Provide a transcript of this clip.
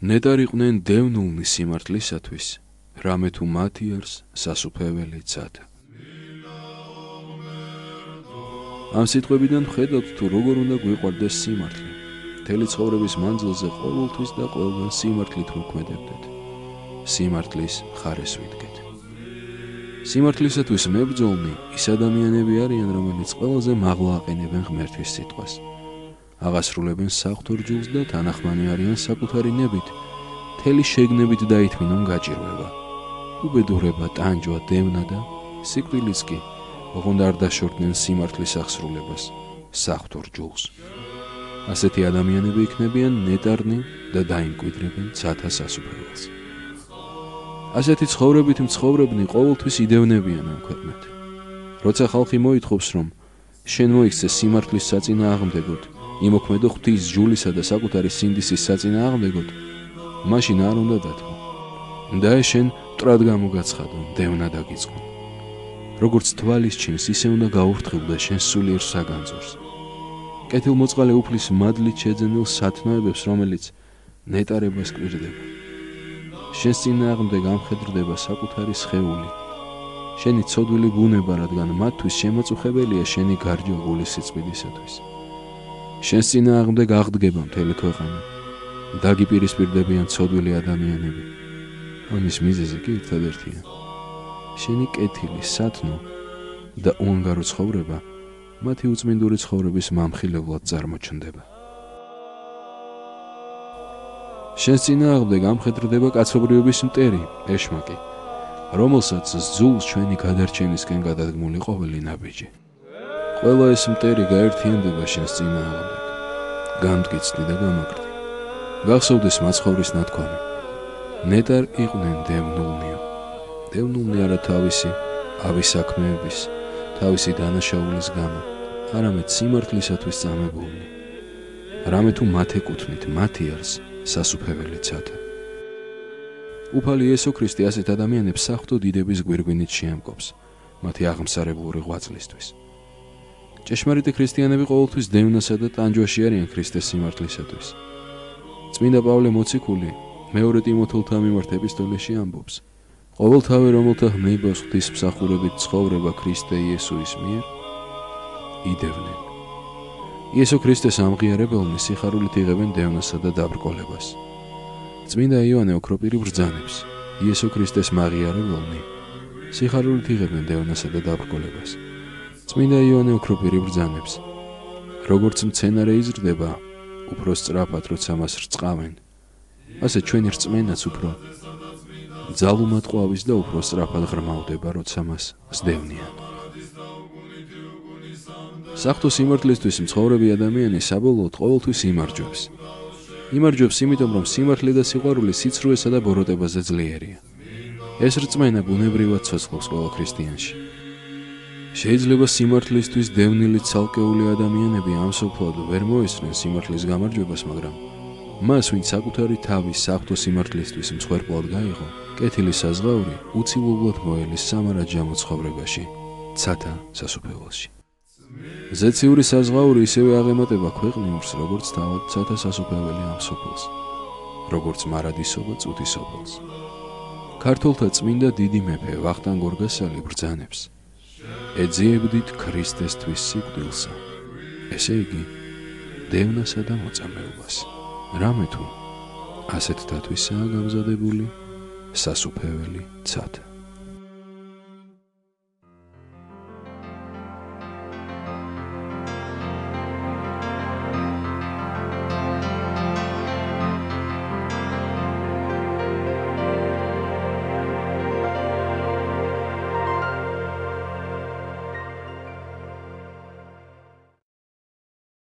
ნეტარიყვნენ დევნულნი სიმართლისათვის, რამე თუ მათი არს სასუფეველი ცათა. ამ სიტყვებიდან ვხედავთ თუ როგორ უნდა გვიყვარდეს სიმართლე. მთელი ცხოვრების მანძილზე ყოველთვის და ყველგან სიმართლით მოქმედებდეთ. სიმართლის მხარეს ვიდგეთ. სიმართლისათვის მებრძოლნი ის ადამიანები არიან, რომელიც ყველაზე მაღლა აყენებენ ღმერთის სიტყვას. აღასრულებენ საღვთო რჯულს და თანახმანი არიან საკუთარი ნებით, მთელი შეგნებით დაითმინონ გაჭირვება. უბედურება, ტანჯვა, დევნა და სიკვდილიც კი ოღონდ არ დაშორდნენ სიმართლის აღსრულებას, საღვთო რჯულს. ასეთი ადამიანები იქნებიან ნეტარნი და დაიმკვიდრებენ ცათა სასუფეველს. ასეთი ცხოვრებით მცხოვრებნი ყოველთვის იდევნებიან ამ ქვეყნად. როცა ხალხი მოითხოვს, რომ შენ მოიქცე სიმართლის საწინააღმდეგოდ, იმოქმედო ღვთის ჯულისა და საკუთარი სინდისის საწინააღმდეგოდ, მაშინ არ უნდა დათმო. და შენ მტრად გამოგაცხადონ, დევნა დაგიწყონ. როგორც თვალის ჩინს, ისე უნდა გაურთხილდე შენ სულიერ საგანძურს. კეთილმოწყალე უფლის მადლით შეძენილ სათნოებებს, რომელიც ნეტარებას კვირდება. შენს წინააღმდეგ ამხედრდება საკუთარი სხეული. შენი ცოდვილი ბუნება, რადგან მათთვის შემაწუხებელია შენი გარჯვა გულის სიწმინდისათვის. შენს წინააღმდეგ აღდგება მთელი ქვეყანა. დაგიპირისპირდებიან ცოდვილი ადამიანები. ამის მიზეზი კი ერთადერთია. შენი კეთილი, სათნო და უანგარო ცხოვრება მათი უწმინდური ცხოვრების მამხილებლად წარმოჩნდება. შენს წინააღმდეგ ამხედრდება კაცობრიობის მტერი, ეშმაკი, რომელსაც ზულს ჩვენი გადარჩენისკენ გადადგმული ყოველი ნაბიჯი. ყველა ეს მტერი გაერთიანდება შენს წინააღმდეგ. გამტკიცდი და გამაგრდი. გახსოვდეს მაცხოვრის ნათქვამი. ნეტარ იყვნენ დევნულნიო. დევნულნი არა თავისი ავის საქმეების, თავისი დანაშაულის გამო, არამედ სიმართლისათვის წამებულნი. რამე თუ მათ ეკუთვნით, მათი არს სასუფეველი ცათა. უფალი იესო ქრისტე ასეთ ადამიანებს საღვთო დიდების გვირგვინით შეამკობს, მათი აღმსარებლური ღვაწლისთვის. ჭეშმარიტი ქრისტიანები ყოველთვის დევნასა და ტანჯვაში არიან ქრისტეს სიმართლისათვის. წმინდა პავლე მოციქული მეორე ტიმოთელთა მიმართ ეპისტოლეში ამბობს: ყოველთავე, რომელთა ჰნებას ღვთისმსახურებით ცხოვრება ქრისტე იესუის მიერ, იდევნენ. იესო ქრისტეს ამღიარებელნი სიხარულით იღებენ დევნასა და დაბრკოლებას. წმინდა იოანე ოქროპირი ბრძანებს: იესო ქრისტეს მაღიარებელნი სიხარულით იღებენ დევნასა და დაბრკოლებას. წმინდა იოანე ოქროპირი ბრძანებს: როგორც მცენარე იზრდება, უფრო სწრაფად როცა მას რწყავენ, ასე ჩვენი რწმენაც უფრო ძალუმად ყვავის და უფრო სწრაფად ღრმავდება, როცა მას სდევნიან. საღვთო სიმართლისთვის მცხოვრები ადამიანი საბოლოოდ ყოველთვის იმარჯვებს. იმარჯვებს იმიტომ, რომ სიმართლე და სიყვარული სიცრუესა და ბოროტებაზე ძლიერია. ეს რწმენა ბუნებრივად ცოცხლობს ყველა ქრისტიანში. შეიძლება სიმართლისთვის დევნილი ცალკეული ადამიანები ამსოფლად ვერ მოესწრენ სიმართლის გამარჯვებას, მაგრამ მას, ვინც საკუთარი თავის საღვთო სიმართლისთვის მსხვერპლად გაიღო, კეთილი საზღაური უცილებლად მოელის სამარაჯამო ცხოვრებაში, ცათა სასუფეველში. ზეციური საზღაური ისევე აღემატება ქვეყნიურს, როგორც თავად ცათა სასუფეველი ამ სოფელს, როგორც მარადისობა წუთის სოფელს. ქართველთა წმინდა დიდი მეფე ვახტანგ გორგასალი ბრძანებს: ეძიებდით ქრისტესთვის სიკვდილსა, ესე იგი დევნასა და მოწამეობას. რამე თუ ასეთ დათვისაა გამზადებული სასუფეველი ცათა.